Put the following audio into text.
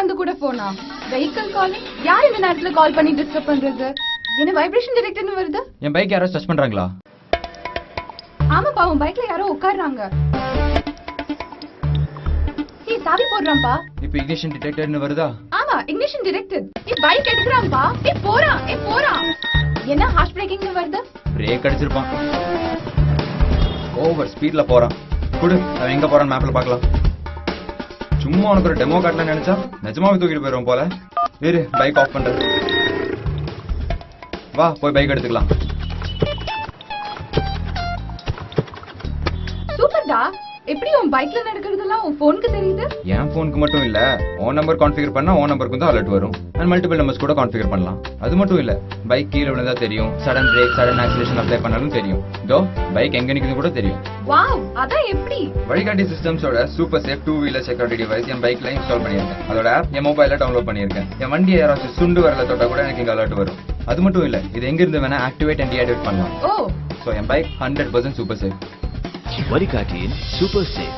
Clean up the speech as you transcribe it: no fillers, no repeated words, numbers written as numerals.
வந்து கூட போனா வெஹிக்கிள் காலிங் யார் இந்த நேரத்துல கால் பண்ணி டிஸ்டர்ப் பண்றது? என்ன வைப்ரேஷன் டிடெக்டர்னு வருது? என் பைக் யாரோ டச் பண்றாங்களா? ஆமாப்பா, உன் பைக்ல யாரோ உட்கார்றாங்க. ஏய் சாவி போடுறான்பா. இப்போ இக்னிஷன் டிடெக்டர்னு வருதா? ஆமா, இக்னிஷன் டிடெக்டட். ஏய் பைக் எடுக்கறான்பா. ஏய் போறான். என்ன ஹார்ஷ் பிரேக்கிங்னு வருது? பிரேக் அடிச்சிருப்பான். ஓவர் ஸ்பீட்ல போறான். குடு, அவன் எங்க போறான் மேப்ல பார்க்கலாம். சும்மா உனக்கு ஒரு டெமோ காட்டணும்னு நினைச்சா நிஜமாவே தூக்கிட்டு போயிடுவோம் போல. இரு பைக் ஆஃப் பண்றது. வா போய் பைக் எடுத்துக்கலாம். சூப்பர்டா. எப்படி உன் பைக்ல நடக்கிறதெல்லாம் உன் போனுக்கு தெரியுது? என் போனுக்கு மட்டும் இல்ல, உன் நம்பர் கான்ஃபிகர் பண்ணா உன் நம்பருக்கு தான் அலர்ட் வரும். அண்ட் மல்டிபிள் நம்பர்ஸ் கூட கான்ஃபிகர் பண்ணலாம். அது மட்டும் இல்ல, பைக் கீழே விழுந்தா தெரியும், sudden brake sudden oscillation apply பண்ணாலும் தெரியும். இதோ பைக் எங்க நிக்குது கூட தெரியும். வாவ், அதான் எப்படி? வழிகாட்டி சிஸ்டம்ஸோட super safe 2 wheeler security device என் பைக்ல இன்ஸ்டால் பண்ணியிருக்கேன். அதோட ஆப் என் மொபைல்ல டவுன்லோட் பண்ணியிருக்கேன். என் வண்டியை யாராச்சும் சுண்டு வரல தொட்டா கூட எனக்கு இங்க அலர்ட் வரும். அது மட்டும் இல்ல, இது எங்க இருந்து வேணா ஆக்டிவேட் அண்ட் டீஆக்டிவேட் பண்ணலாம். ஓ, சோ என் பைக் 100% சூப்பர் சேஃப். வழிகாட்டியின் சூப்பர் சேஃப்.